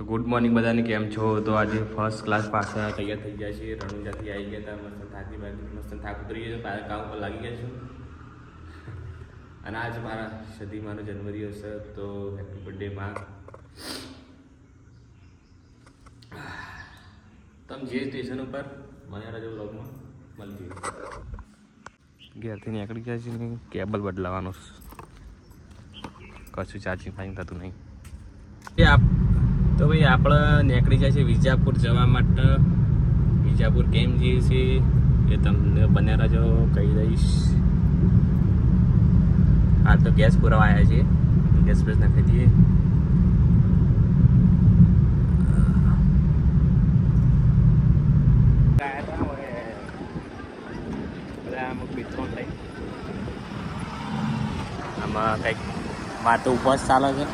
તો good morning બધાને, કેમ છો? તો આજે ફર્સ્ટ ક્લાસ પાછા તૈયાર થઈ ગયા છે. રણુજાથી આવી ગયા હતા, મસ્ત થાક ઉતરી ગયો, કામ પર લાગી ગયા છું. અને આજ મારા સદીમાનો જન્મદિવસ છે, તો હેપી બર્થડે માં. તમે જે સ્ટેશન ઉપર મને રાજો બ્લોગમાં મળતી ઘેરથી નીકળી ગયા છે ને, કેબલ બદલાવાનો કશું ચાર્જિંગ ફાઈન થતું નહીં. તો ભાઈ આપણે નીકળી જાય છે વિજાપુર જવા માટે. વિજાપુર કેમ જઈએ છીએ એ તમને બને રહેજો, કહી દઈશ. હાલ તો ગેસ પુરાવા આવ્યા છીએ, ગેસ પ્રેસ નાખી દઈએ. આમાં કંઈક વાતો ઉપવાસ ચાલે છે.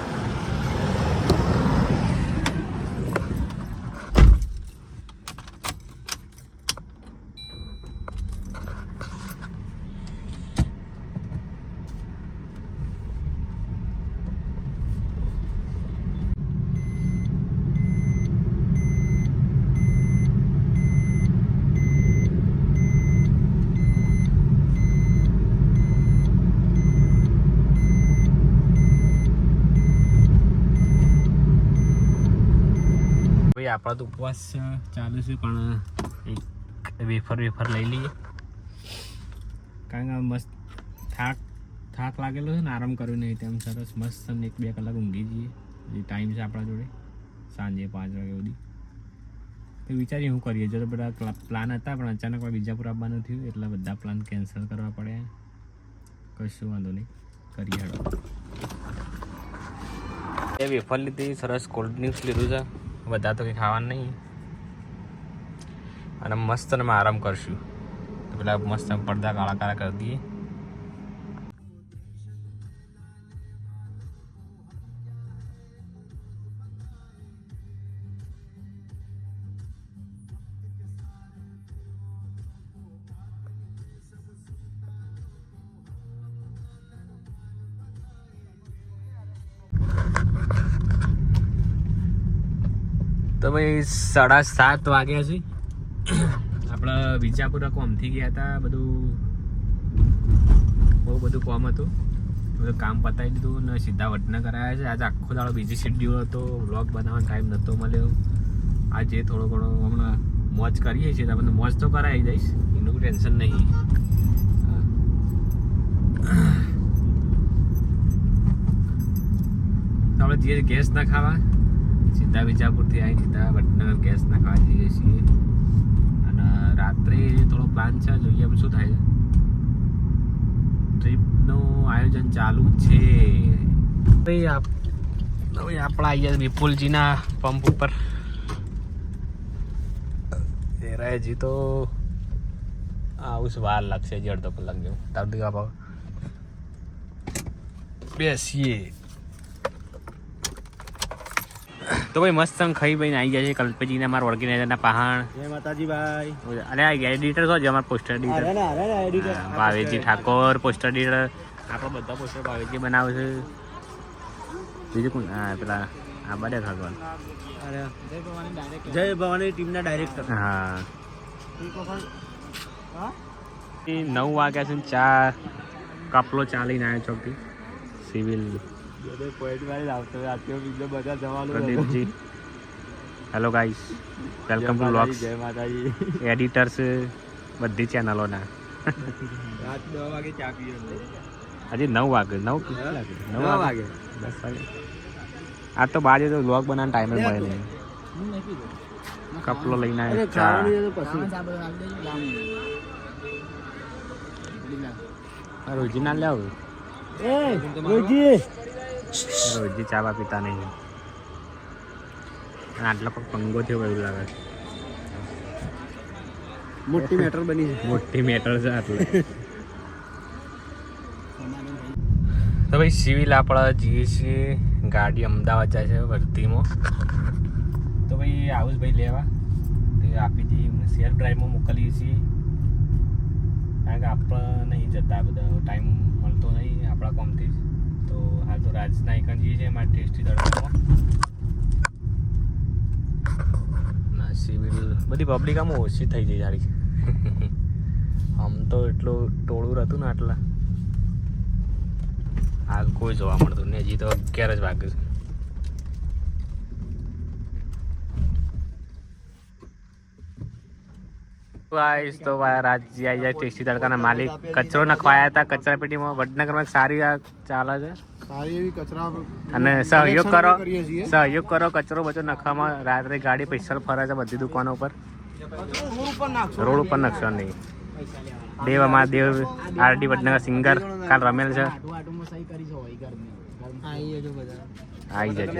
આપણા તો ઉપવાસ ચાલુ છે, પણ એક વેફર લઈ લઈએ, કારણ કે મસ્ત થાક લાગેલો છે ને, આરામ કર્યો નહીં તેમ સરસ મસ્ત 1-2 કલાક ઊંઘી જઈએ. જે ટાઈમ છે આપણા જોડે સાંજે 5 વાગ્યા સુધી. તો વિચારીએ શું કરીએ. જો બધા પ્લાન હતા, પણ અચાનક વિજાપુર આવવાનું થયું એટલે બધા પ્લાન કેન્સલ કરવા પડ્યા. કશું વાંધો નહીં, કરીએ હેડો. એ વેફર લીધી, સરસ કોલ્ડ ડ્રિંક્સ લીધું છે, બધા તો કંઈ ખાવાનું નહીં. અને મસ્ત અમે આરામ કરશું. તો પેલા મસ્ત પડદા કાળા કરી દઈએ. તો ભાઈ 7:30 વાગ્યા છે. આપણે વિજાપુર કોમથી ગયા હતા, બહુ બધું કોમ હતું, બધું કામ પતાવી દીધું ને સીધા વડનગર આવ્યા છે. આજે આખો દાડો બીજી શેડ્યુલ હતો, વ્લોગ બનાવવાનો ટાઈમ નહોતો મળ્યો. આજે થોડો ઘણો હમણાં મોજ કરીએ છીએ, તમને મોજ તો કરાવી દઈશ, એનું ટેન્શન નહીં. તો આપણે જે ગેસ ના ખાવા સીધા વિજાપુરથી આવીને સીધા વડનગર ગેસ ના ખાવા જઈએ છીએ. અને રાત્રે થોડો પ્લાન છે, જોઈએ શું થાય છે. ટ્રીપનું આયોજન ચાલુ છે. ભાઈ આપણે આવી ગયા વિપુલજીના પંપ ઉપર. હજી તો આવું વાર લાગશે, 1.5 કલાક જેવું. તારું આપો બેસીએ. તો ભાઈ મસ્ત ખાઈ ભાઈ આવી ગયા છે કલ્પેજીના, મારા ઓર્ગેનાઇઝરના પહાણ. જય માતાજી ભાઈ. અરે આ એડિટર તો જ અમારા poster editor Bhaveshji Thakor, poster editor. આપણે બધા પોસ્ટર ભાવેશજી બનાવે છે. બીજું કોણ? હા પેલા આ બધા ઠાકોર, જય ભવાની ટીમના ડાયરેક્ટર. હા 9 વાગ્યા છે, ચા કપલો ચાલીને આવ્યો ચોકથી civil. Pradeepji hello guys, welcome to vlogs. જય માતાજી. એડિટર્સ બધી ચેનલોના. રાત 10 વાગે ચા પીએ. હજી 9 વાગે 9 વાગે 10 વાગે. આ તો બાજુ તો વ્લોગ બનાવવાનો ટાઈમ જ મળે નહીં. કપલો લઈને આવ્યો ચા. રોજી ના લાવ, રોજી ચાવા પીતા નહીં. આટલા પર પંગો થયો એવું લાગે. મોટી મેટર બની છે, મોટી મેટર છે આટલે. તો ભાઈ સિવિલ આપણે જઈએ છીએ, ગાડી અમદાવાદ જાય છે વર્ધીમાં. તો ભાઈ આવું જ ભાઈ લેવા આપી દઈએ એમને, સેલ્ફ ડ્રાઈવમાં મોકલીએ છીએ. કારણ કે આપણે નહીં જતા, બધા ટાઈમ મળતો નહીં આપણા કોમથી. તો હાલ તો રાજના એકણ જઈએ છીએ અમારા ટેસ્ટી દળવામાં. બધી પબ્લિક આમ ઓછી થઈ જાય જાડી. આમ તો એટલું ટોળું હતું ને આટલા આ કોઈ જોવા મળતું ને. હજી તો 11 જ વાગે છે. ગાઈસ તો રાજજી આવી જાય ટેસ્ટી તડકાના માલિક કચરો નખવાયા હતા કચરા પેટીમાં. વડનગરમાં એક સારી આ ચાલે છે સારી એવી કચરા અને સહયોગ કરો કચરો બચો નખવામાં. રાત્રે ગાડી પૈસા ફરે છે બધી દુકાનો પર. રોડ ઉપર નાખશો નહીં. દેવ અમારા દેવ આરડી વડનગર સિંગર કાલ રમેલ છે. આવી જજો.